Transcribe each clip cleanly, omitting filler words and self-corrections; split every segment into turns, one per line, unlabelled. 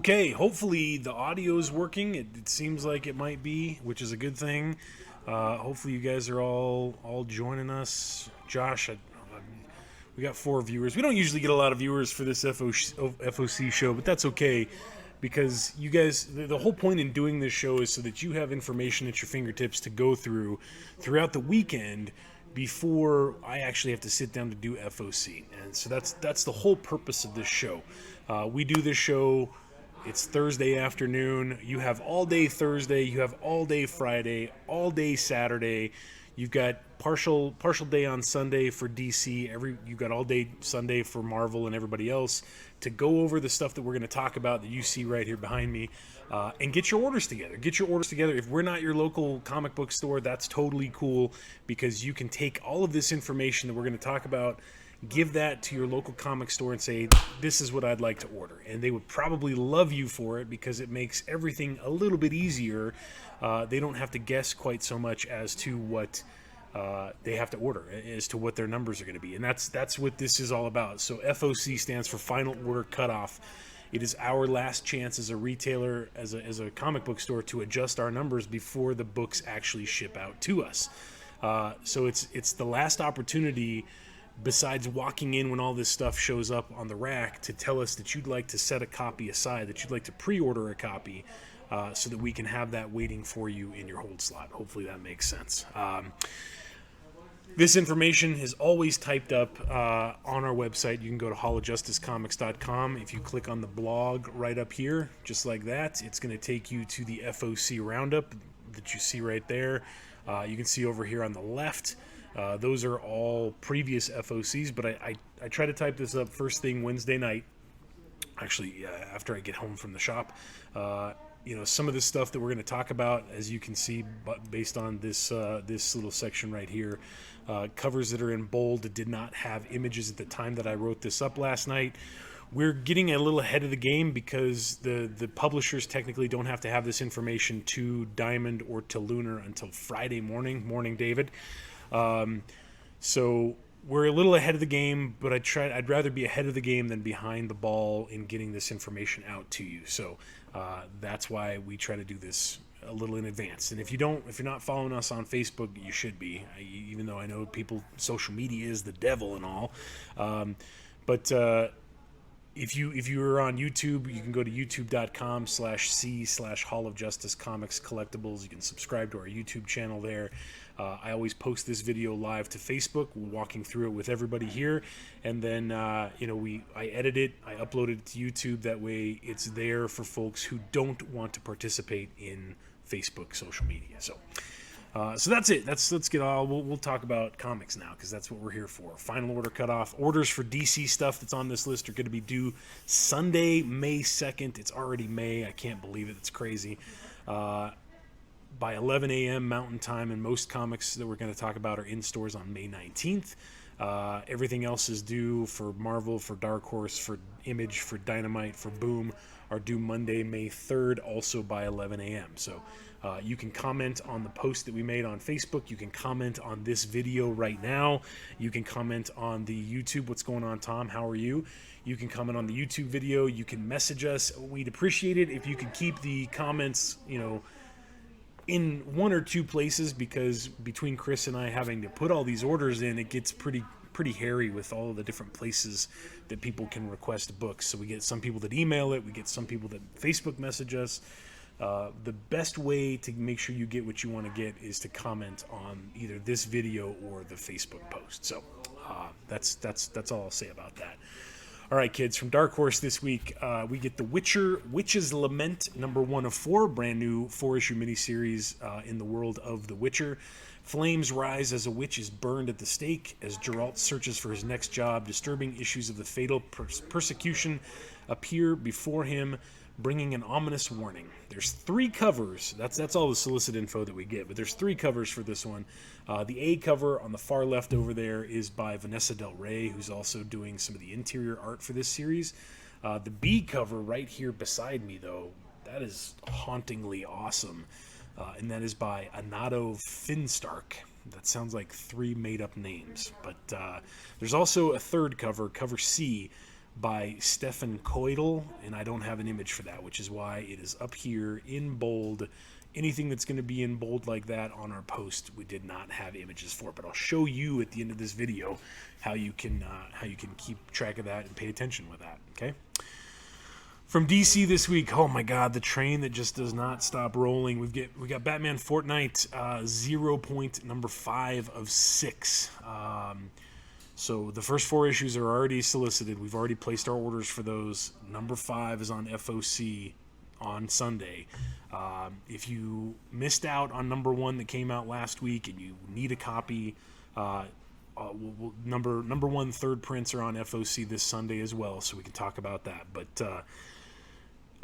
Okay, hopefully the audio is working. It seems like it might be, which is a good thing. Hopefully you guys are all joining us. Josh, we got 4 viewers. We don't usually get a lot of viewers for this FOC show, but that's okay because you guys, the whole point in doing this show is so that you have information at your fingertips to go through throughout the weekend before I actually have to sit down to do FOC. And so that's the whole purpose of this show. We do this show. It's Thursday afternoon. You have all day Thursday. You have all day Friday, all day Saturday. You've got partial day on Sunday for DC. You've got all day Sunday for Marvel and everybody else to go over the stuff that we're going to talk about that you see right here behind me, and get your orders together. Get your orders together. If we're not your local comic book store, that's totally cool because you can take all of this information that we're going to talk about, give that to your local comic store and say, this is what I'd like to order. And they would probably love you for it because it makes everything a little bit easier. They don't have to guess quite so much as to what they have to order, as to what their numbers are going to be. And that's what this is all about. So FOC stands for Final Order Cutoff. It is our last chance as a retailer, as a comic book store, to adjust our numbers before the books actually ship out to us. So it's the last opportunity, besides walking in when all this stuff shows up on the rack, to tell us that you'd like to set a copy aside, that you'd like to pre-order a copy, so that we can have that waiting for you in your hold slot. Hopefully that makes sense. This information is always typed up on our website. You can go to hallofjusticecomics.com. If you click on the blog right up here, just like that, it's going to take you to the FOC Roundup that you see right there. You can see over here on the left, those are all previous FOCs, but I try to type this up first thing Wednesday night, actually after I get home from the shop. Some of the stuff that we're going to talk about, as you can see, but based on this little section right here, covers that are in bold did not have images at the time that I wrote this up last night. We're getting a little ahead of the game because the publishers technically don't have to have this information to Diamond or to Lunar until Friday morning. Morning, David. So we're a little ahead of the game, but I'd rather be ahead of the game than behind the ball in getting this information out to you. So that's why we try to do this a little in advance. And if you're not following us on Facebook, you should be. Even though I know social media is the devil and all. But if you are on YouTube, you can go to youtube.com/c/Hall of Justice Comics Collectibles. You can subscribe to our YouTube channel there. I always post this video live to Facebook, walking through it with everybody here, and then I edit it, I upload it to YouTube. That way, it's there for folks who don't want to participate in Facebook social media. So that's it. Let's get all. We'll talk about comics now because that's what we're here for. Final Order Cutoff. Orders for DC stuff that's on this list are going to be due Sunday, May 2nd. It's already May. I can't believe it. It's crazy. By 11 a.m. Mountain Time, and most comics that we're going to talk about are in stores on May 19th. Everything else is due for Marvel, for Dark Horse, for Image, for Dynamite, for Boom, are due Monday, May 3rd, also by 11 a.m. So you can comment on the post that we made on Facebook. You can comment on this video right now. You can comment on the YouTube. What's going on, Tom? How are you? You can comment on the YouTube video. You can message us. We'd appreciate it if you could keep the comments, in one or two places, because between Chris and I having to put all these orders in, it gets pretty hairy with all of the different places that people can request books. So we get some people that email it, we get some people that Facebook message us. The best way to make sure you get what you want to get is to comment on either this video or the Facebook post. So that's all I'll say about that. All right, kids, from Dark Horse this week, we get The Witcher, Witch's Lament, #1 of 4, brand new 4-issue miniseries in the world of The Witcher. Flames rise as a witch is burned at the stake as Geralt searches for his next job. Disturbing issues of the fatal persecution appear before him, bringing an ominous warning. There's 3 covers. That's all the solicit info that we get, but there's 3 covers for this one. The A cover on the far left over there is by Vanessa Del Rey, who's also doing some of the interior art for this series. The B cover right here beside me, though, that is hauntingly awesome, and that is by Anato Finstark. That sounds like 3 made-up names, but there's also a third cover, cover C, by Stefan Koidel, and I don't have an image for that, which is why it is up here in bold. Anything that's going to be in bold like that on our post, we did not have images for, but I'll show you at the end of this video how you can keep track of that and pay attention with that. Okay. From DC this week, oh my God, the train that just does not stop rolling. We got Batman Fortnite 0 point number 5 of 6. So the first 4 issues are already solicited. We've already placed our orders for those. Number 5 is on FOC on Sunday. If you missed out on number 1 that came out last week and you need a copy, number 1 third prints are on FOC this Sunday as well, so we can talk about that. But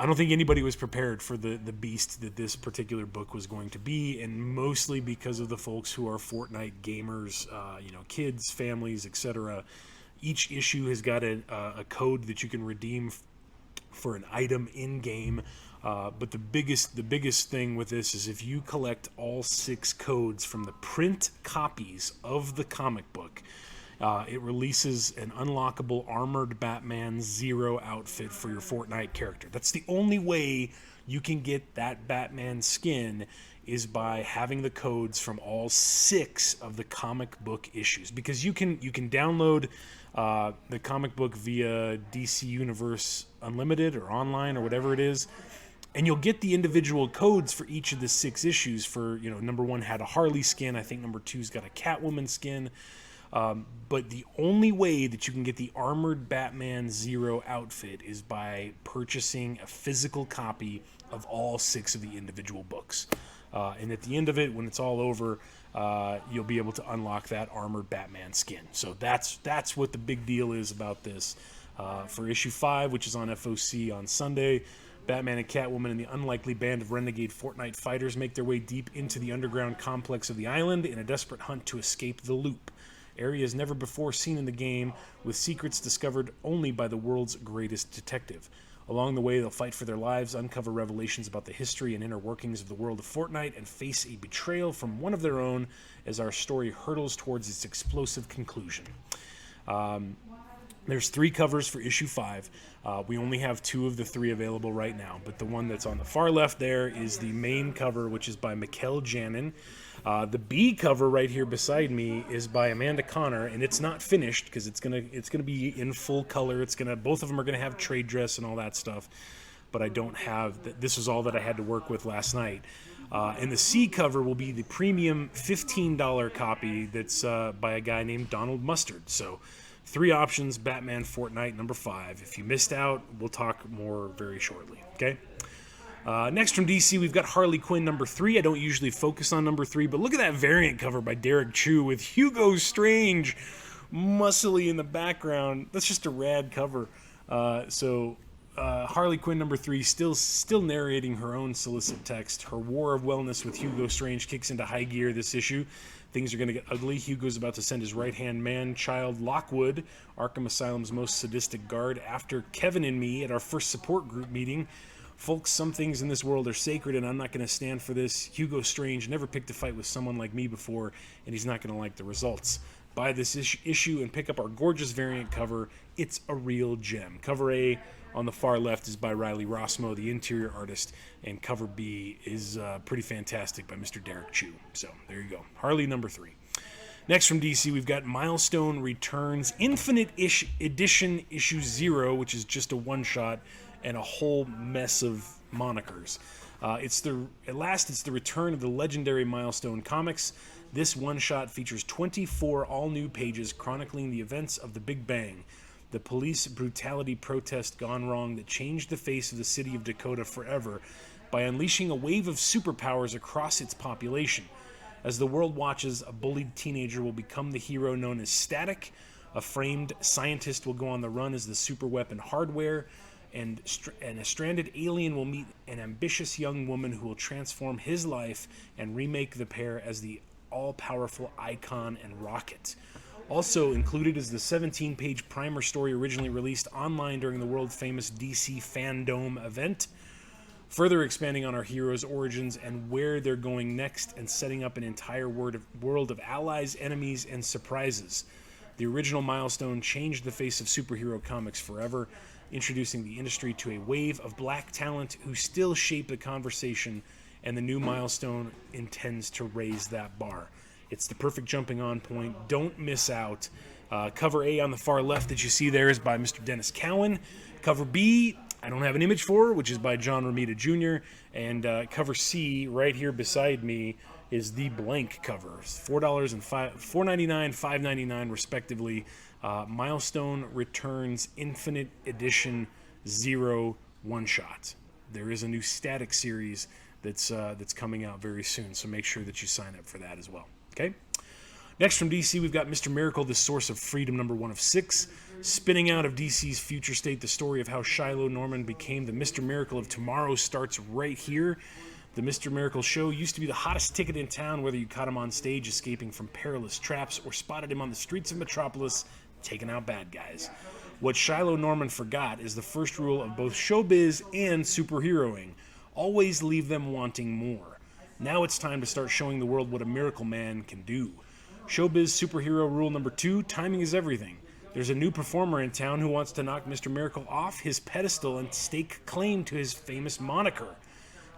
I don't think anybody was prepared for the beast that this particular book was going to be, and mostly because of the folks who are Fortnite gamers, kids, families, etc. Each issue has got a code that you can redeem for an item in game. But the biggest thing with this is if you collect all 6 codes from the print copies of the comic book, it releases an unlockable armored Batman 0 outfit for your Fortnite character. That's the only way you can get that Batman skin, is by having the codes from all 6 of the comic book issues. Because you can download the comic book via DC Universe Unlimited or online or whatever it is, and you'll get the individual codes for each of the 6 issues. For, number 1 had a Harley skin. I think number 2's got a Catwoman skin. But the only way that you can get the armored Batman 0 outfit is by purchasing a physical copy of all 6 of the individual books. And at the end of it, when it's all over, you'll be able to unlock that armored Batman skin. So that's what the big deal is about this. For issue 5, which is on FOC on Sunday, Batman and Catwoman and the unlikely band of renegade Fortnite fighters make their way deep into the underground complex of the island in a desperate hunt to escape the loop. Areas never before seen in the game, with secrets discovered only by the world's greatest detective. Along the way, they'll fight for their lives, uncover revelations about the history and inner workings of the world of Fortnite, and face a betrayal from one of their own as our story hurtles towards its explosive conclusion. There's 3 covers for issue 5. We only have 2 of the 3 available right now, but the one that's on the far left there is the main cover, which is by Mikkel Janin. The B cover right here beside me is by Amanda Connor, and it's not finished because it's gonna be in full color. Both of them are gonna have trade dress and all that stuff, but I don't have. This is all that I had to work with last night. And the C cover will be the premium $15 copy that's by a guy named Donald Mustard. So 3 options: Batman Fortnite number 5. If you missed out, we'll talk more very shortly. Okay. Next from DC, we've got Harley Quinn number 3. I don't usually focus on number 3, but look at that variant cover by Derek Chu with Hugo Strange muscly in the background. That's just a rad cover. Harley Quinn number 3 still narrating her own solicit text. Her war of wellness with Hugo Strange kicks into high gear this issue. Things are going to get ugly. Hugo's about to send his right-hand man, child Lockwood, Arkham Asylum's most sadistic guard, after Kevin and me at our first support group meeting. Folks, some things in this world are sacred, and I'm not going to stand for this. Hugo Strange never picked a fight with someone like me before, and he's not going to like the results. Buy this issue and pick up our gorgeous variant cover. It's a real gem. Cover A on the far left is by Riley Rossmo, the interior artist, and cover B is pretty fantastic by Mr. Derek Chu. So there you go. Harley number 3. Next from DC, we've got Milestone Returns Infinite Edition issue 0, which is just a one-shot and a whole mess of monikers. It's the return of the legendary Milestone comics. This one-shot features 24 all-new pages chronicling the events of the Big Bang, the police brutality protest gone wrong that changed the face of the city of Dakota forever by unleashing a wave of superpowers across its population. As the world watches, a bullied teenager will become the hero known as Static. A framed scientist will go on the run as the superweapon Hardware, and a stranded alien will meet an ambitious young woman who will transform his life and remake the pair as the all-powerful Icon and Rocket. Also included is the 17-page primer story originally released online during the world-famous DC Fandom event, further expanding on our heroes' origins and where they're going next, and setting up an entire world of allies, enemies, and surprises. The original milestone changed the face of superhero comics forever, introducing the industry to a wave of black talent who still shape the conversation, and the new milestone intends to raise that bar. It's the perfect jumping on point. Don't miss out. Cover A on the far left that you see there is by Mr. Dennis Cowan. Cover B, I don't have an image for, which is by John Romita Jr. And cover C, right here beside me, is the blank cover. $4 and $4.99, $5.99 respectively. Milestone Returns Infinite Edition 0 one-shot. There is a new static series that's coming out very soon, so make sure that you sign up for that as well. Okay? Next from DC, we've got Mr. Miracle, the Source of Freedom, number 1 of 6. Spinning out of DC's future state, the story of how Shiloh Norman became the Mr. Miracle of tomorrow starts right here. The Mr. Miracle show used to be the hottest ticket in town, whether you caught him on stage escaping from perilous traps or spotted him on the streets of Metropolis taking out bad guys. What Shiloh Norman forgot is the first rule of both showbiz and superheroing. Always leave them wanting more. Now it's time to start showing the world what a miracle man can do. Showbiz superhero rule number 2, timing is everything. There's a new performer in town who wants to knock Mr. Miracle off his pedestal and stake claim to his famous moniker.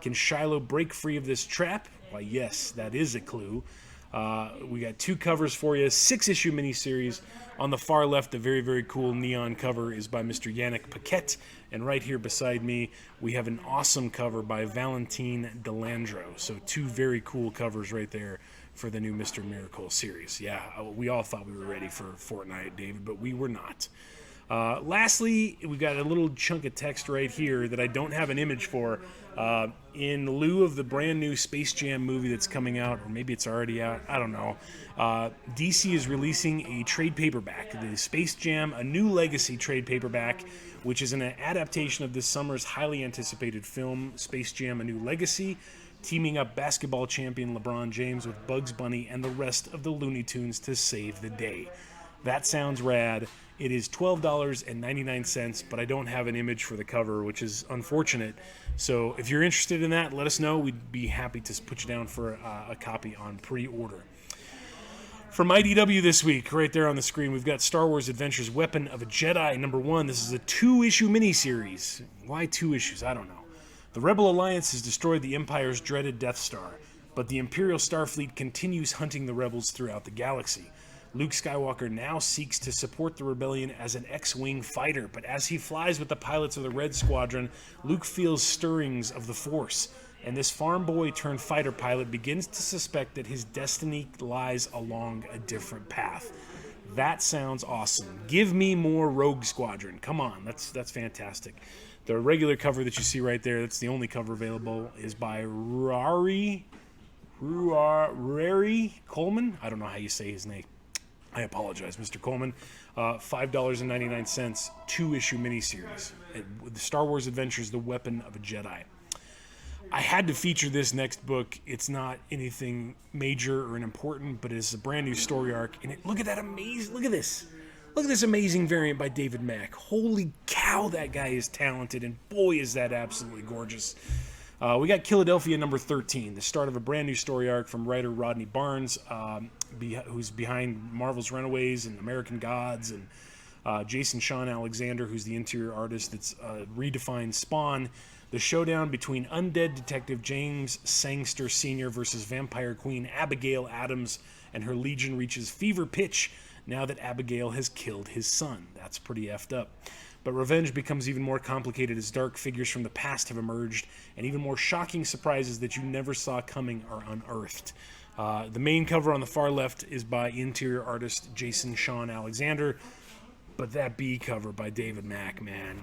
Can Shiloh break free of this trap? Why, yes, that is a clue. We got 2 covers for you, 6-issue miniseries. On the far left, the very, very cool neon cover is by Mr. Yannick Paquette. And right here beside me, we have an awesome cover by Valentine Delandro. So 2 very cool covers right there for the new Mr. Miracle series. Yeah, we all thought we were ready for Fortnite, David, but we were not. Lastly, we got a little chunk of text right here that I don't have an image for. In lieu of the brand new Space Jam movie that's coming out, or maybe it's already out, I don't know. DC is releasing a trade paperback, the Space Jam, A New Legacy trade paperback, which is an adaptation of this summer's highly anticipated film, Space Jam, A New Legacy, teaming up basketball champion LeBron James with Bugs Bunny and the rest of the Looney Tunes to save the day. That sounds rad. It is $12.99, but I don't have an image for the cover, which is unfortunate. So if you're interested in that, let us know. We'd be happy to put you down for a copy on pre-order. From IDW this week, right there on the screen, we've got Star Wars Adventures Weapon of a Jedi, number 1. This is a 2-issue miniseries. Why 2 issues? I don't know. The Rebel Alliance has destroyed the Empire's dreaded Death Star, but the Imperial Starfleet continues hunting the rebels throughout the galaxy. Luke Skywalker now seeks to support the rebellion as an X-Wing fighter, but as he flies with the pilots of the Red Squadron, Luke feels stirrings of the Force, and this farm boy turned fighter pilot begins to suspect that his destiny lies along a different path. That sounds awesome. Give me more Rogue Squadron. Come on, that's fantastic. The regular cover that you see right there, that's the only cover available, is by Rari Coleman. I don't know how you say his name. I apologize, Mr. Coleman. $5.99, 2-issue miniseries. The Star Wars Adventures, The Weapon of a Jedi. I had to feature this next book. It's not anything major or important, but it's a brand new story arc. And look at that amazing, look at this. Look at this amazing variant by David Mack. Holy cow, that guy is talented, and boy, is that absolutely gorgeous. We got Philadelphia number 13, the start of a brand new story arc from writer Rodney Barnes, who's behind Marvel's Runaways and American Gods, and Jason Sean Alexander, who's the interior artist that's redefined Spawn. The showdown between undead detective James Sangster Sr. versus vampire queen Abigail Adams and her legion reaches fever pitch now that Abigail has killed his son. That's pretty effed up. But revenge becomes even more complicated as dark figures from the past have emerged, and even more shocking surprises that you never saw coming are unearthed. The main cover on the far left is by interior artist Jason Sean Alexander, but that B cover by David Mack, man,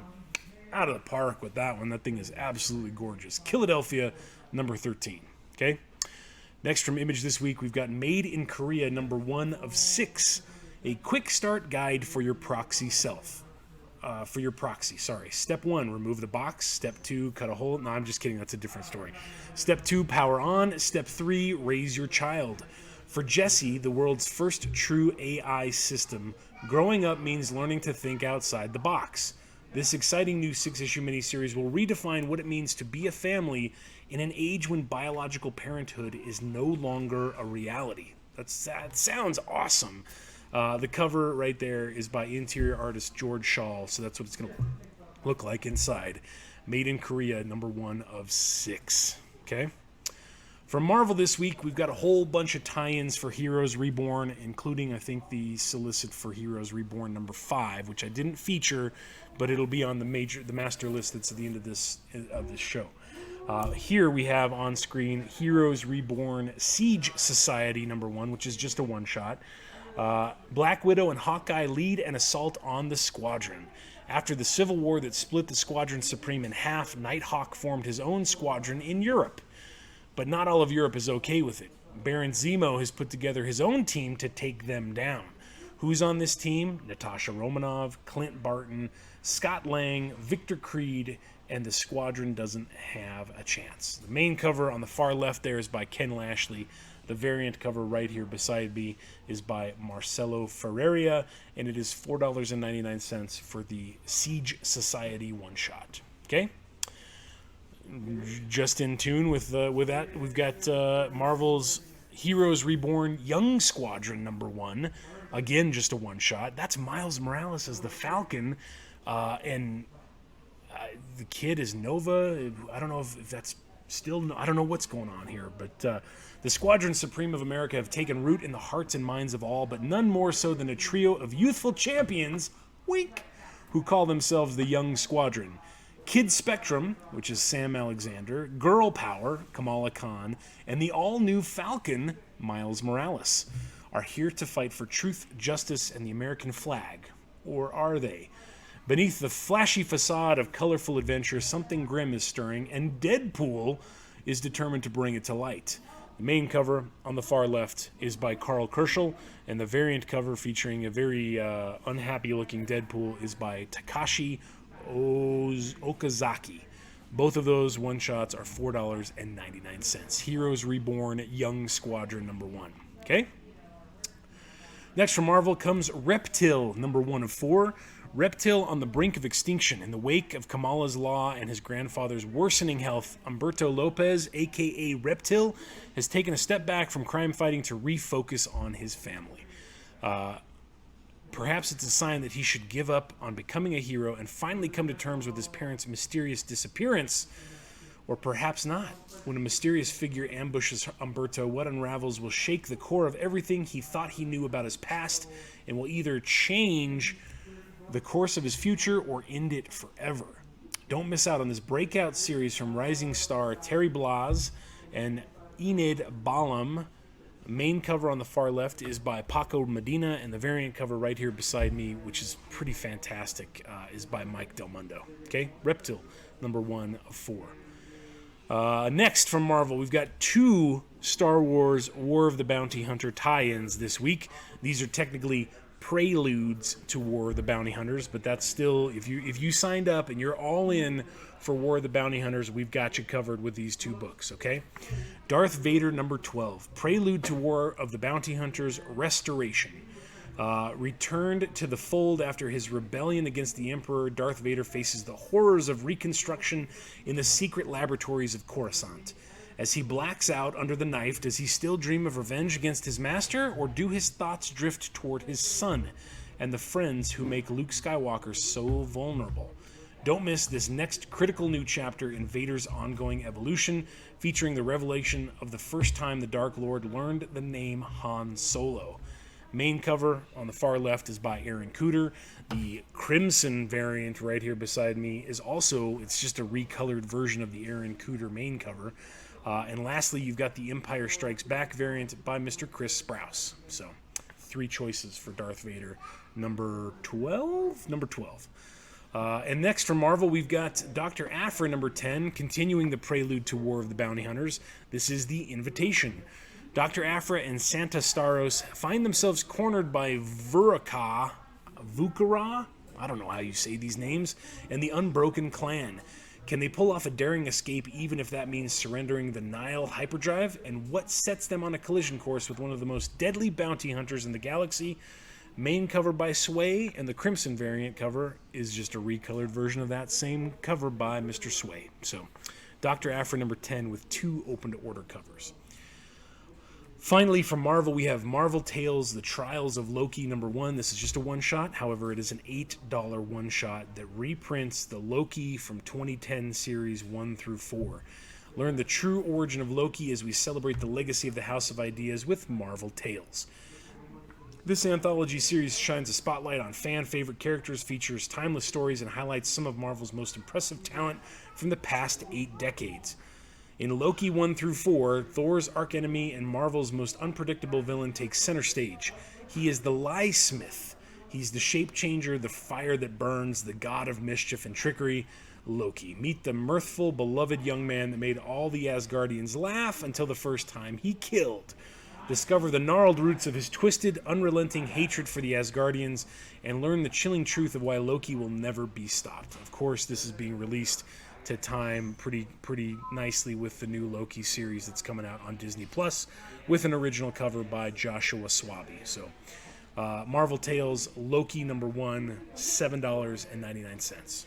out of the park with that one. That thing is absolutely gorgeous. Philadelphia, number 13. Okay? Next from Image this week, we've got Made in Korea, number 1 of 6. A quick start guide for your proxy self. Step 1, remove the box. Step 2, cut a hole. No, I'm just kidding. That's a different story. Step 2, power on. Step 3, raise your child. For Jesse, the world's first true AI system, growing up means learning to think outside the box. This exciting new 6-issue miniseries will redefine what it means to be a family in an age when biological parenthood is no longer a reality. That sounds awesome. The cover right there is by interior artist George Shaw, so that's what it's going to look like inside. Made in Korea, #1 of 6. Okay? From Marvel this week, we've got a whole bunch of tie-ins for Heroes Reborn, including, I think, the solicit for Heroes Reborn #5, which I didn't feature, but it'll be on the master list that's at the end of this show. Here we have on screen Heroes Reborn Siege Society #1, which is just a one-shot. Black Widow and Hawkeye lead an assault on the Squadron. After the civil war that split the Squadron Supreme in half, Nighthawk formed his own squadron in Europe. But not all of Europe is okay with it. Baron Zemo has put together his own team to take them down. Who's on this team? Natasha Romanoff, Clint Barton, Scott Lang, Victor Creed, and the Squadron doesn't have a chance. The main cover on the far left there is by Ken Lashley. The variant cover right here beside me is by Marcelo Ferreira, and it is $4.99 for the Siege Society one-shot. Okay? Just in tune with that, we've got Marvel's Heroes Reborn Young Squadron #1. Again, just a one-shot. That's Miles Morales as the Falcon, and the kid is Nova. I don't know if that's still... I don't know what's going on here, but the Squadron Supreme of America have taken root in the hearts and minds of all, but none more so than a trio of youthful champions, wink, who call themselves the Young Squadron. Kid Spectrum, which is Sam Alexander, Girl Power, Kamala Khan, and the all-new Falcon, Miles Morales, are here to fight for truth, justice, and the American flag. Or are they? Beneath the flashy facade of colorful adventure, something grim is stirring, and Deadpool is determined to bring it to light. The main cover on the far left is by Carl Kerschel, and the variant cover featuring a very unhappy-looking Deadpool is by Takashi Okazaki. Both of those one-shots are $4.99. Heroes Reborn Young Squadron #1. Okay? Next from Marvel comes Reptile, #1 of 4. Reptile on the brink of extinction. In the wake of Kamala's Law and his grandfather's worsening health, Humberto Lopez, a.k.a. Reptile, has taken a step back from crime fighting to refocus on his family. Perhaps it's a sign that he should give up on becoming a hero and finally come to terms with his parents' mysterious disappearance. Or perhaps not. When a mysterious figure ambushes Humberto, what unravels will shake the core of everything he thought he knew about his past and will either change the course of his future or end it forever. Don't miss out on this breakout series from rising star Terry Blas and Enid Balam. Main cover on the far left is by Paco Medina, and the variant cover right here beside me, which is pretty fantastic, is by Mike Del Mundo. Okay, Reptile, #1 of 4. Next from Marvel, we've got 2 Star Wars War of the Bounty Hunter tie-ins this week. These are technically preludes to War of the Bounty Hunters, but that's still, if you signed up and you're all in for War of the Bounty Hunters, we've got you covered with these 2 books, okay? Darth Vader #12, Prelude to War of the Bounty Hunters Restoration. Returned to the fold after his rebellion against the Emperor, Darth Vader faces the horrors of reconstruction in the secret laboratories of Coruscant. As he blacks out under the knife, does he still dream of revenge against his master, or do his thoughts drift toward his son and the friends who make Luke Skywalker so vulnerable? Don't miss this next critical new chapter in Vader's ongoing evolution, featuring the revelation of the first time the Dark Lord learned the name Han Solo. Main cover on the far left is by Aaron Cooter. The Crimson variant right here beside me is also, it's just a recolored version of the Aaron Cooter main cover. And lastly, you've got the Empire Strikes Back variant by Mr. Chris Sprouse. So, 3 choices for Darth Vader. #12? #12. And next from Marvel, we've got Dr. Aphra #10, continuing the prelude to War of the Bounty Hunters. This is The Invitation. Dr. Aphra and Santa Staros find themselves cornered by Vukara, I don't know how you say these names, and the Unbroken Clan. Can they pull off a daring escape even if that means surrendering the Nile hyperdrive? And what sets them on a collision course with one of the most deadly bounty hunters in the galaxy? Main cover by Sway, and the Crimson variant cover is just a recolored version of that same cover by Mr. Sway. So, Dr. Aphra #10 with 2 open-to-order covers. Finally, from Marvel, we have Marvel Tales: The Trials of Loki #1. This is just a one-shot. However, it is an $8 one-shot that reprints the Loki from 2010 series 1 through 4. Learn the true origin of Loki as we celebrate the legacy of the House of Ideas with Marvel Tales. This anthology series shines a spotlight on fan-favorite characters, features timeless stories, and highlights some of Marvel's most impressive talent from the past 8 decades. In Loki 1 through 4, Thor's archenemy and Marvel's most unpredictable villain takes center stage. He is the Lie Smith. He's the shape changer, the fire that burns, the god of mischief and trickery, Loki. Meet the mirthful, beloved young man that made all the Asgardians laugh until the first time he killed. Discover the gnarled roots of his twisted, unrelenting hatred for the Asgardians, and learn the chilling truth of why Loki will never be stopped. Of course, this is being released to time pretty nicely with the new Loki series that's coming out on Disney Plus, with an original cover by Joshua Swaby. So, Marvel Tales Loki #1, $7.99.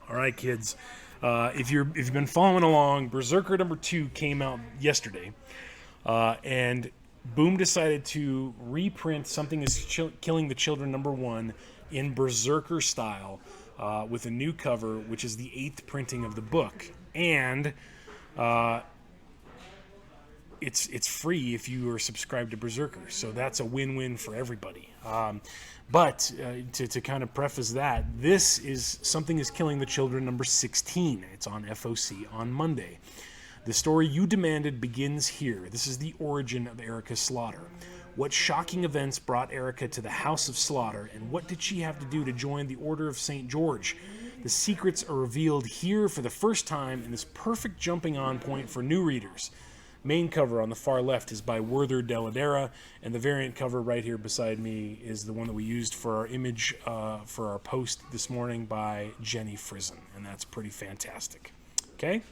All right, kids. If you've been following along, Berserker #2 came out yesterday, and Boom decided to reprint Something is Killing the Children #1 in Berserker style, with a new cover, which is the 8th printing of the book, and it's free if you are subscribed to Berserker, so that's a win-win for everybody. But to kind of preface that, this is Something is Killing the Children #16. It's on FOC on Monday. The story you demanded begins here. This is the origin of Erica Slaughter. What shocking events brought Erica to the House of Slaughter, and what did she have to do to join the Order of St. George? The secrets are revealed here for the first time in this perfect jumping-on point for new readers. Main cover on the far left is by Werther Dell'Edera, and the variant cover right here beside me is the one that we used for our image for our post this morning by Jenny Frizen, and that's pretty fantastic. Okay?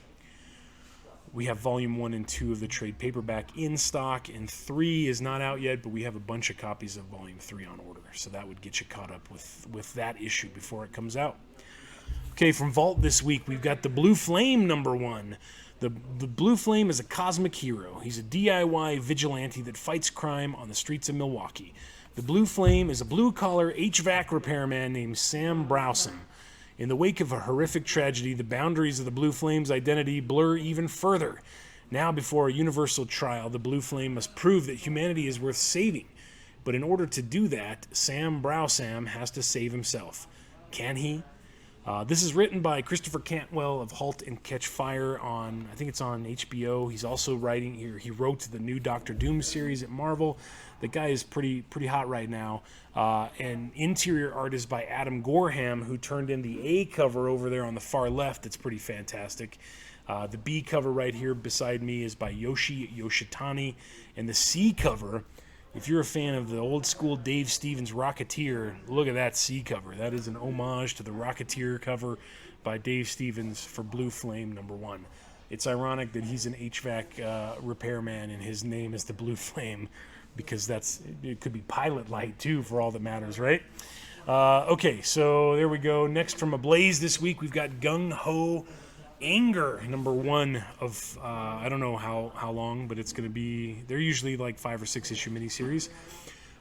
We have volume 1 and 2 of the trade paperback in stock, and 3 is not out yet, but we have a bunch of copies of volume 3 on order, so that would get you caught up with that issue before it comes out. Okay, from Vault this week, we've got the Blue Flame #1. The Blue Flame is a cosmic hero. He's a DIY vigilante that fights crime on the streets of Milwaukee. The Blue Flame is a blue-collar HVAC repairman named Sam Browsome. In the wake of a horrific tragedy, the boundaries of the Blue Flame's identity blur even further. Now, before a universal trial, the Blue Flame must prove that humanity is worth saving. But in order to do that, Sam Browsome has to save himself. Can he? This is written by Christopher Cantwell of Halt and Catch Fire on, I think it's on HBO. He's also writing here. He wrote the new Doctor Doom series at Marvel. The guy is pretty hot right now. And interior art is by Adam Gorham, who turned in the A cover over there on the far left. It's pretty fantastic. The B cover right here beside me is by Yoshi Yoshitani. And the C cover, if you're a fan of the old school Dave Stevens Rocketeer, look at that C cover. That is an homage to the Rocketeer cover by Dave Stevens for Blue Flame #1. It's ironic that he's an HVAC repairman and his name is the Blue Flame, because it could be Pilot Light too, for all that matters, right? Okay, so there we go. Next from Ablaze this week, we've got Gung Ho Anger #1 of I don't know how long, but it's going to be, they're usually like 5 or 6 issue miniseries.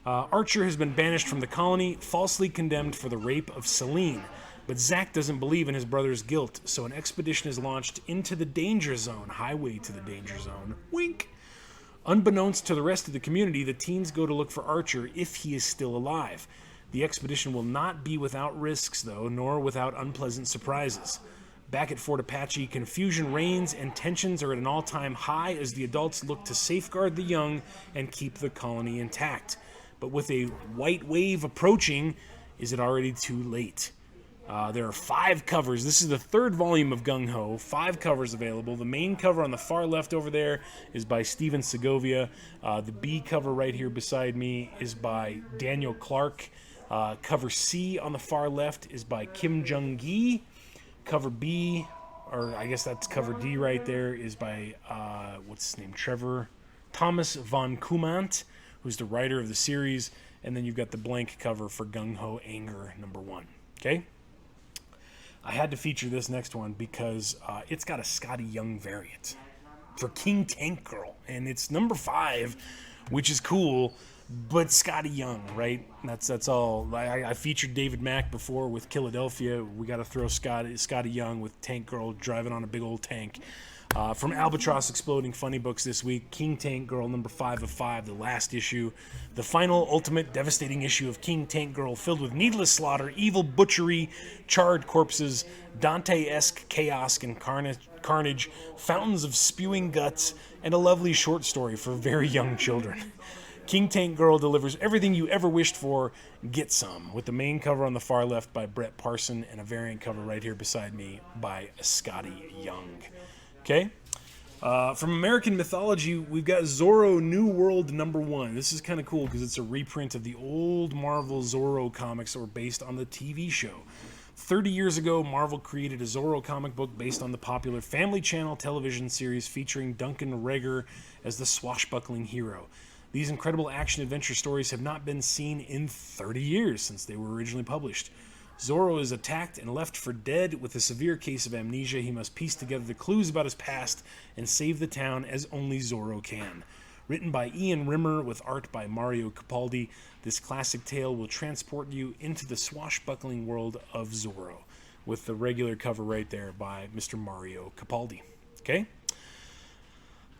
Archer has been banished from the colony, falsely condemned for the rape of Selene, but Zack doesn't believe in his brother's guilt, so an expedition is launched into the danger zone, highway to the danger zone, wink. Unbeknownst to the rest of the community, the teens go to look for Archer if he is still alive. The expedition will not be without risks, though, nor without unpleasant surprises. Back at Fort Apache, confusion reigns and tensions are at an all-time high as the adults look to safeguard the young and keep the colony intact. But with a white wave approaching, is it already too late? There are 5 covers. This is the 3rd volume of Gung Ho. 5 covers available. The main cover on the far left over there is by Steven Segovia. The B cover right here beside me is by Daniel Clark. Cover C on the far left is by Kim Jung-gi. Cover B, or I guess that's cover D right there, is by, what's his name, Thomas von Kumant, who's the writer of the series. And then you've got the blank cover for Gung Ho Anger #1. Okay? I had to feature this next one because it's got a Scotty Young variant. for King Tank Girl, and it's number 5, which is cool. But Scotty Young, right? That's all. I featured David Mack before with Philadelphia. We got to throw Scotty Young with Tank Girl driving on a big old tank. From Albatross Exploding Funny Books this week, King Tank Girl number 5 of 5, the last issue. The final, ultimate, devastating issue of King Tank Girl, filled with needless slaughter, evil butchery, charred corpses, Dante-esque chaos and carnage, fountains of spewing guts, and a lovely short story for very young children. King Tank Girl delivers everything you ever wished for. Get some, with the main cover on the far left by Brett Parson and a variant cover right here beside me by Scotty Young. Okay? From American Mythology, we've got Zorro New World number 1. This is kind of cool because it's a reprint of the old Marvel Zorro comics that were based on the TV show. 30 years ago, Marvel created a Zorro comic book based on the popular Family Channel television series featuring Duncan Reger as the swashbuckling hero. These incredible action-adventure stories have not been seen in 30 years since they were originally published. Zorro is attacked and left for dead with a severe case of amnesia. He must piece together the clues about his past and save the town as only Zorro can. Written by Ian Rimmer with art by Mario Capaldi, this classic tale will transport you into the swashbuckling world of Zorro, with the regular cover right there by Mr. Mario Capaldi. Okay?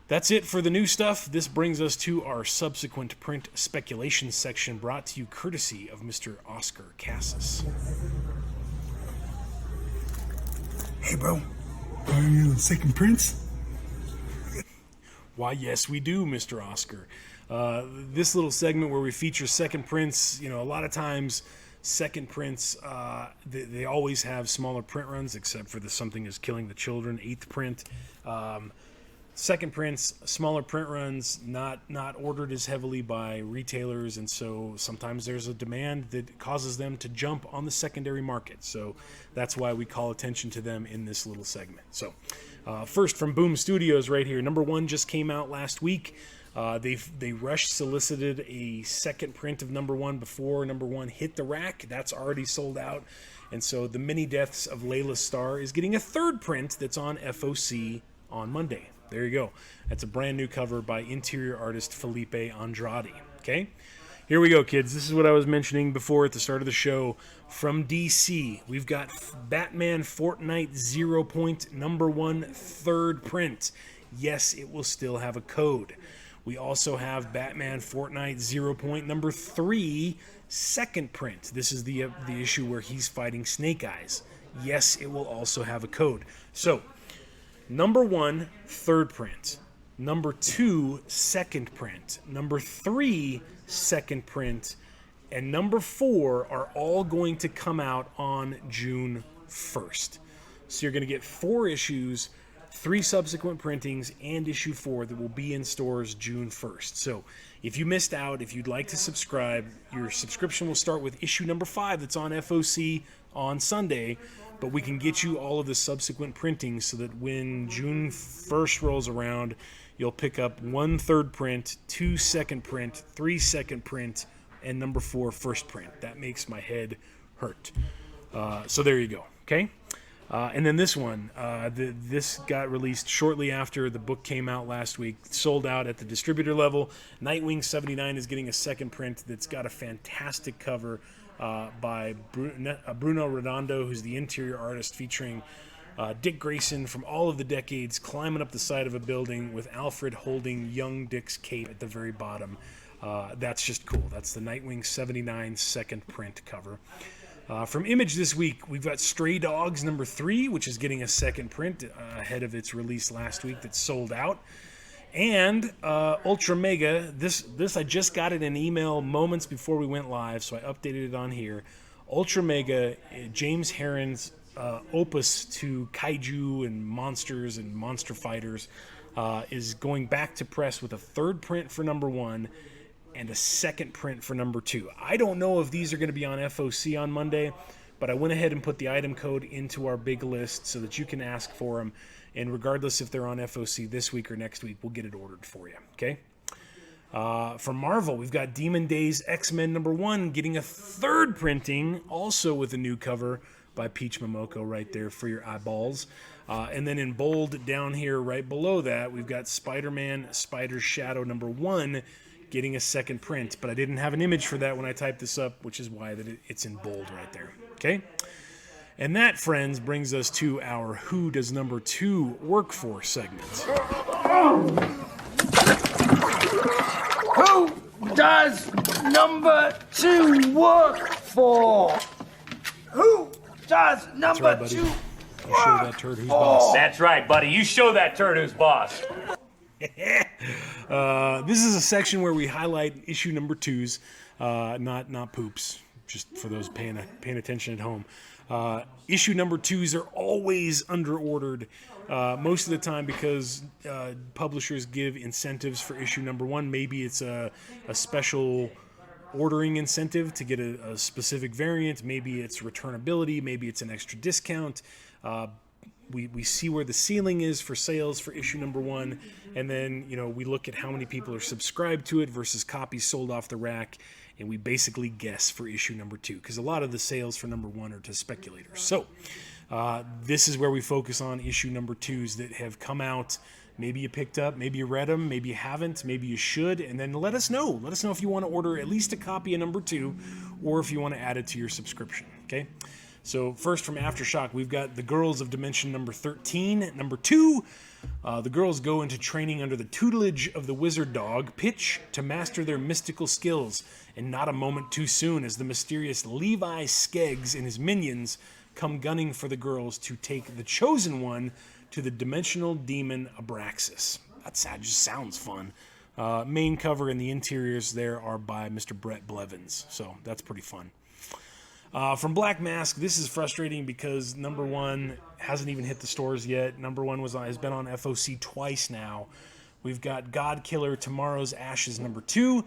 That's it for the new stuff. This brings us to our subsequent print speculation section, brought to you courtesy of Mr. Oscar Cassis.
Hey, bro. Are you second prints?
Why, yes, we do, Mr. Oscar. This little segment where we feature second prints, a lot of times second prints, they always have smaller print runs, except for the Something is Killing the Children 8th print. Second prints, smaller print runs, not ordered as heavily by retailers, and so sometimes there's a demand that causes them to jump on the secondary market. So that's why we call attention to them in this little segment. So first, from Boom Studios right here, number 1 just came out last week. They rush solicited a second print of number 1 before number 1 hit the rack. That's already sold out. And so the Many Deaths of Layla Starr is getting a third print that's on FOC on Monday. There you go. That's a brand new cover by interior artist Felipe Andrade. Okay? Here we go, kids. This is what I was mentioning before at the start of the show. From DC, we've got Batman Fortnite 0 Point number 1 third print. Yes, it will still have a code. We also have Batman Fortnite 0 Point number 3 second print. This is the issue where he's fighting Snake Eyes. Yes, it will also have a code. So, number 1, third print. Number 2, second print. Number 3, second print. And number 4 are all going to come out on June 1st. So you're going to get 4 issues, 3 subsequent printings, and issue 4 that will be in stores June 1st. So if you missed out, if you'd like to subscribe, your subscription will start with issue number 5 that's on FOC on Sunday. But we can get you all of the subsequent printings so that when June 1st rolls around, you'll pick up 1 third print, 2 second print, 3 second print, and number 4 first print. That makes my head hurt. So there you go, okay? And then this one, this got released shortly after the book came out last week, sold out at the distributor level. Nightwing 79 is getting a second print that's got a fantastic cover by Bruno Redondo, who's the interior artist, featuring Dick Grayson from all of the decades climbing up the side of a building with Alfred holding young Dick's cape at the very bottom. That's just cool. That's the Nightwing 79 second print cover. From Image this week, we've got Stray Dogs number 3, which is getting a second print ahead of its release last week that's sold out. And Ultra Mega, this I just got it in email moments before we went live, so I updated it on here. Ultra Mega, James Herron's opus to kaiju and monsters and monster fighters, is going back to press with a third print for number 1 and a second print for number 2. I don't know if these are going to be on FOC on Monday, but I went ahead and put the item code into our big list so that you can ask for them. And regardless if they're on FOC this week or next week, we'll get it ordered for you, okay? From Marvel, we've got Demon Days X-Men number 1 getting a third printing, also with a new cover by Peach Momoko right there for your eyeballs. And then in bold down here right below that, we've got Spider-Man Spider Shadow #1 getting a second print. But I didn't have an image for that when I typed this up, which is why it's in bold right there. Okay? And that, friends, brings us to our Who Does #2 work for segment.
Who does #2 work for? Who does #2
You show that turd who's boss.
That's right, buddy. You show that turd who's boss.
This is a section where we highlight issue #2s, not poops, just for those paying attention at home. Issue #2s are always under-ordered, most of the time because publishers give incentives for issue #1. Maybe it's a special ordering incentive to get a specific variant. Maybe it's returnability. Maybe it's an extra discount. We see where the ceiling is for sales for issue #1, and then we look at how many people are subscribed to it versus copies sold off the rack, and we basically guess for issue #2 because a lot of the sales for #1 are to speculators. So this is where we focus on issue #2s that have come out. Maybe you picked up, maybe you read them, maybe you haven't, maybe you should, and then let us know. Let us know if you want to order at least a copy of #2 or if you want to add it to your subscription, okay? So first from Aftershock, we've got the Girls of Dimension #13. #2, the girls go into training under the tutelage of the wizard dog, Pitch, to master their mystical skills, and not a moment too soon as the mysterious Levi Skeggs and his minions come gunning for the girls to take the Chosen One to the dimensional demon Abraxas. That just sounds fun. Main cover and the interiors there are by Mr. Brett Blevins, so that's pretty fun. From Black Mask, this is frustrating because #1 hasn't even hit the stores yet. #1 has been on FOC twice now. We've got God Killer Tomorrow's Ashes #2.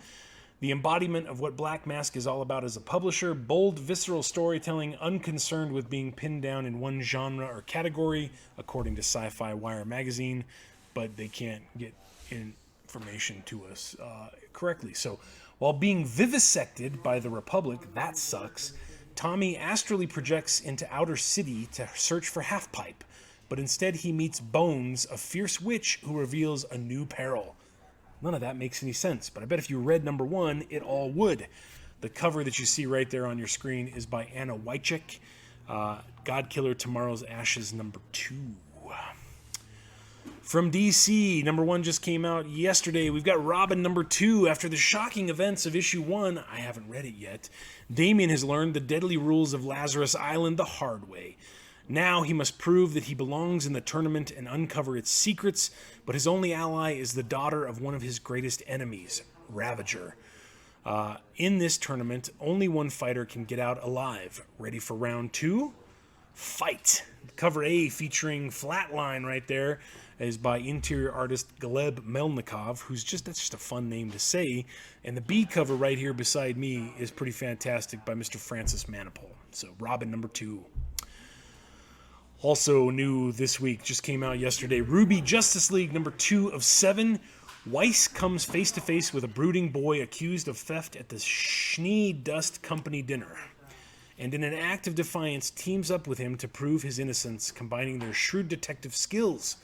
The embodiment of what Black Mask is all about as a publisher. Bold, visceral storytelling, unconcerned with being pinned down in one genre or category, according to Sci-Fi Wire magazine, but they can't get information to us correctly. So, while being vivisected by the Republic, that sucks, Tommy astrally projects into Outer City to search for Half-Pipe, but instead he meets Bones, a fierce witch who reveals a new peril. None of that makes any sense, but I bet if you read #1, it all would. The cover that you see right there on your screen is by Anna Wychek. God Killer Tomorrow's Ashes #2. From DC, #1 just came out yesterday. We've got Robin #2. After the shocking events of issue 1, I haven't read it yet, Damien has learned the deadly rules of Lazarus Island the hard way. Now he must prove that he belongs in the tournament and uncover its secrets, but his only ally is the daughter of one of his greatest enemies, Ravager. In this tournament, only one fighter can get out alive. Ready for round 2? Fight! Cover A featuring Flatline right there is by interior artist Gleb Melnikov, that's just a fun name to say. And the B cover right here beside me is pretty fantastic by Mr. Francis Manipul. So Robin #2. Also new this week, just came out yesterday, Ruby Justice League #2 of 7. Weiss comes face to face with a brooding boy accused of theft at the Schnee Dust Company dinner, and in an act of defiance teams up with him to prove his innocence, combining their shrewd detective skills.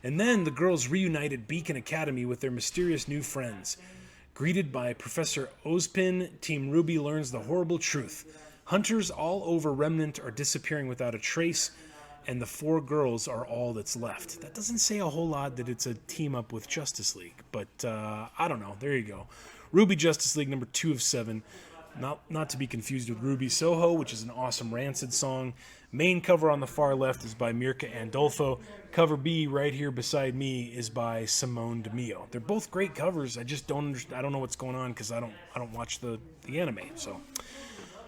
And then the girls reunite at Beacon Academy with their mysterious new friends. Greeted by Professor Ozpin, Team Ruby learns the horrible truth. Hunters all over Remnant are disappearing without a trace, and the 4 girls are all that's left. That doesn't say a whole lot that it's a team up with Justice League, but I don't know. There you go. Ruby Justice League #2 of 7. Not to be confused with Ruby Soho, which is an awesome Rancid song. Main cover on the far left is by Mirka Andolfo. Cover B right here beside me is by Simone DeMio. They're both great covers. I just don't know what's going on because I don't watch the anime. So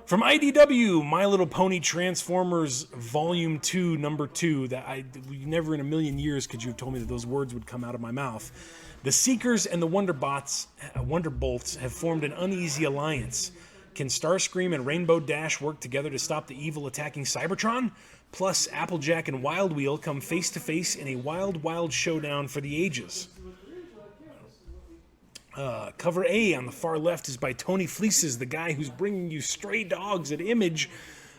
from IDW, My Little Pony Transformers Volume 2 #2. Never in a million years could you have told me that those words would come out of my mouth. The Seekers and the Wonderbolts have formed an uneasy alliance. Can Starscream and Rainbow Dash work together to stop the evil attacking Cybertron? Plus, Applejack and Wild Wheel come face to face in a wild showdown for the ages. Cover A on the far left is by Tony Fleeces, the guy who's bringing you Stray Dogs at Image.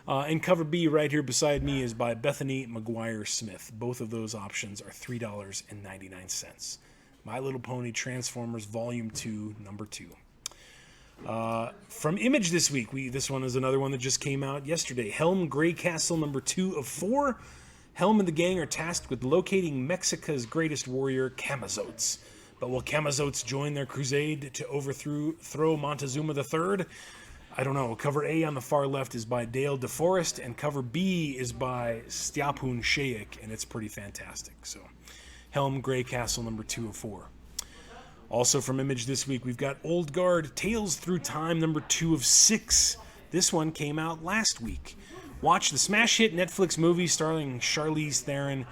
And cover B right here beside me is by Bethany McGuire Smith. Both of those options are $3.99. My Little Pony Transformers Volume 2, Number 2. From Image this week, this one is another one that just came out yesterday. Helm Greycastle number 2 of 4. Helm and the gang are tasked with locating Mexica's greatest warrior, Camazotz. But will Camazotz join their crusade to overthrow Montezuma III? I don't know. Cover A on the far left is by Dale DeForest, and cover B is by Stiapun Shaik, and it's pretty fantastic. So, Helm Greycastle number 2 of 4. Also from Image this week, we've got Old Guard Tales Through Time number 2 of 6. This one came out last week. Watch the smash hit Netflix movie starring Charlize Theron,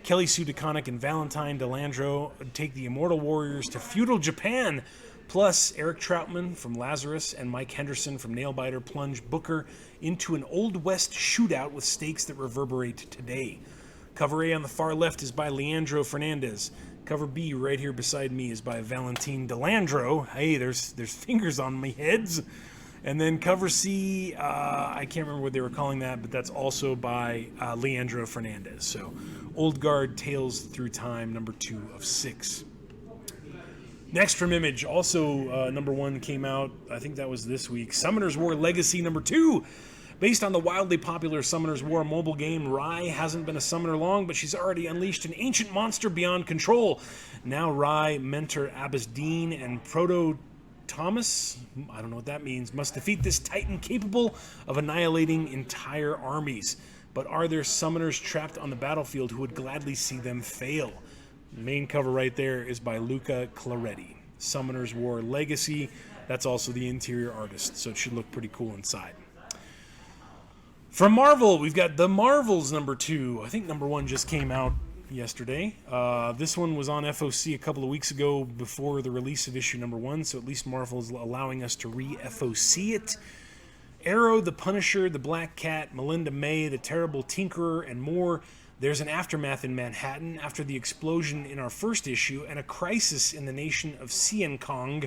Kelly Sue DeConnick, and Valentine DeLandro take the Immortal Warriors to feudal Japan. Plus, Eric Troutman from Lazarus and Mike Henderson from Nailbiter plunge Booker into an Old West shootout with stakes that reverberate today. Cover A on the far left is by Leandro Fernandez. Cover B right here beside me is by Valentine DeLandro. Hey, there's fingers on my heads. And then cover C, I can't remember what they were calling that, but that's also by Leandro Fernandez. So, Old Guard Tales Through Time, number 2 of 6. Next from Image, also number 1 came out, I think that was this week. Summoner's War Legacy number 2. Based on the wildly popular Summoner's War mobile game, Rai hasn't been a summoner long, but she's already unleashed an ancient monster beyond control. Now Rai, mentor Abbas Dean, and Proto Thomas, I don't know what that means, must defeat this titan capable of annihilating entire armies. But are there summoners trapped on the battlefield who would gladly see them fail? The main cover right there is by Luca Claretti. Summoner's War Legacy. That's also the interior artist, so it should look pretty cool inside. From Marvel, we've got The Marvels number 2. I think number 1 just came out yesterday. This one was on FOC a couple of weeks ago before the release of issue number 1, so at least Marvel is allowing us to re-FOC it. Arrow, the Punisher, the Black Cat, Melinda May, the Terrible Tinkerer, and more. There's an aftermath in Manhattan after the explosion in our first issue and a crisis in the nation of Cian Kong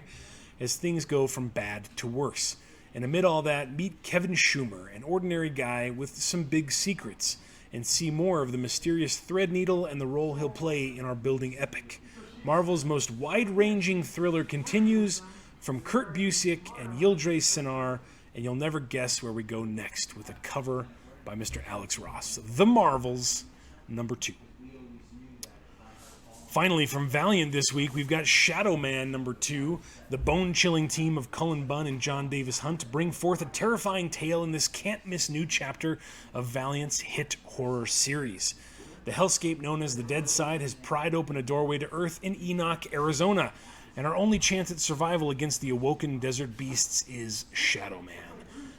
as things go from bad to worse. And amid all that, meet Kevin Schumer, an ordinary guy with some big secrets, and see more of the mysterious Threadneedle and the role he'll play in our building epic. Marvel's most wide-ranging thriller continues from Kurt Busiek and Yildiz Senar, and you'll never guess where we go next with a cover by Mr. Alex Ross. The Marvels, number 2. Finally, from Valiant this week, we've got Shadow Man number 2. The bone-chilling team of Cullen Bunn and John Davis Hunt bring forth a terrifying tale in this can't-miss new chapter of Valiant's hit horror series. The hellscape known as the Dead Side has pried open a doorway to Earth in Enoch, Arizona, and our only chance at survival against the awoken desert beasts is Shadow Man.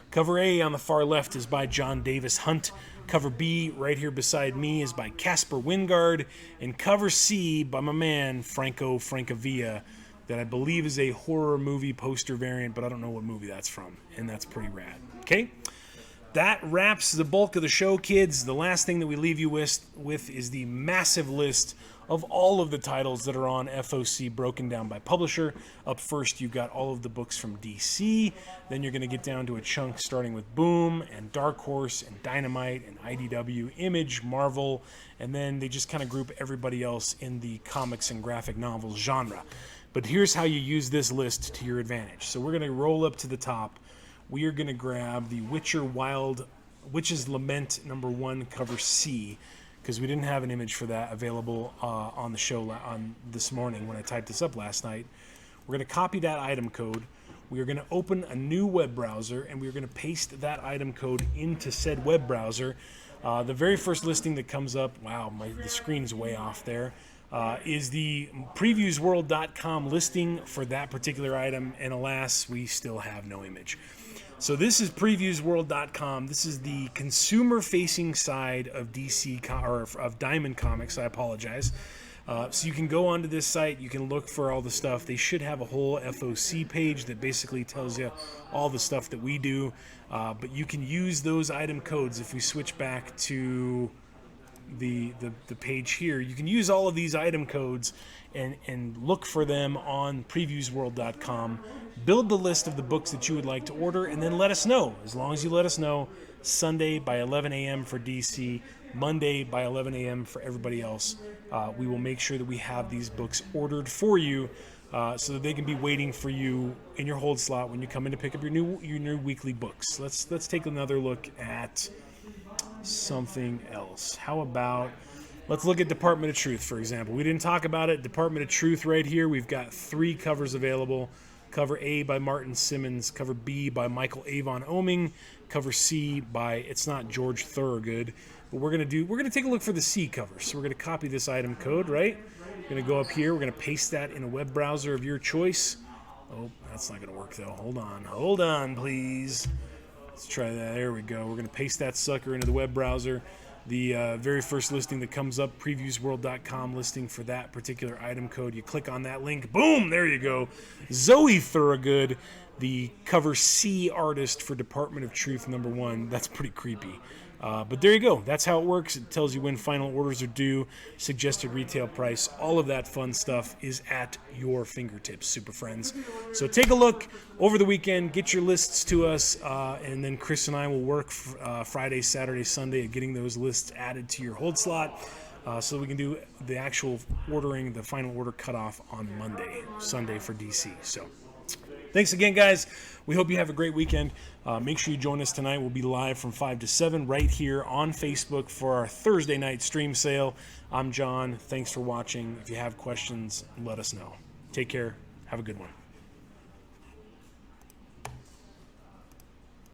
Cover A on the far left is by John Davis Hunt. Cover B right here beside me is by Casper Wingard. And cover C by my man Franco Francavilla, that I believe is a horror movie poster variant, but I don't know what movie that's from. And that's pretty rad. Okay? That wraps the bulk of the show, kids. The last thing that we leave you with is the massive list of all of the titles that are on FOC broken down by publisher. Up first, you've got all of the books from DC. Then you're going to get down to a chunk starting with Boom and Dark Horse and Dynamite and IDW, Image, Marvel, and then they just kind of group everybody else in the comics and graphic novels genre. But here's how you use this list to your advantage. So we're going to roll up to the top. We are going to grab the Witch's Lament number 1, cover C, because we didn't have an image for that available on the show on this morning when I typed this up last night. We're going to copy that item code. We are going to open a new web browser, and we're going to paste that item code into said web browser. The very first listing that comes up, wow, the screen's way off there, is the previewsworld.com listing for that particular item, and alas, we still have no image. So this is previewsworld.com. This is the consumer-facing side of of Diamond Comics. I apologize. So you can go onto this site. You can look for all the stuff. They should have a whole FOC page that basically tells you all the stuff that we do. But you can use those item codes if we switch back to the page here. You can use all of these item codes and look for them on previewsworld.com. Build the list of the books that you would like to order, and then let us know. As long as you let us know, Sunday by 11 a.m. for DC, Monday by 11 a.m. for everybody else. We will make sure that we have these books ordered for you so that they can be waiting for you in your hold slot when you come in to pick up your new weekly books. Let's take another look at something else. How about, let's look at Department of Truth, for example. We didn't talk about it. Department of Truth right here. We've got 3 covers available. Cover A by Martin Simmons, cover B by Michael Avon Oeming, cover C by, it's not George Thorogood, but we're gonna take a look for the C cover. So we're gonna copy this item code, right? We're gonna go up here, we're gonna paste that in a web browser of your choice. Oh, that's not gonna work though. Hold on, please. Let's try that. There we go. We're gonna paste that sucker into the web browser. The very first listing that comes up, previewsworld.com listing for that particular item code. You click on that link, boom, there you go. Zoe Thorogood, the cover C artist for Department of Truth #1. That's pretty creepy. But there you go. That's how it works. It tells you when final orders are due, suggested retail price. All of that fun stuff is at your fingertips, Super Friends. So take a look over the weekend. Get your lists to us, and then Chris and I will work Friday, Saturday, Sunday at getting those lists added to your hold slot so that we can do the actual ordering, the final order cutoff on Sunday for DC. So thanks again, guys. We hope you have a great weekend. Make sure you join us tonight. We'll be live from 5 to 7 right here on Facebook for our Thursday night stream sale. I'm John. Thanks for watching. If you have questions, let us know. Take care. Have a good one.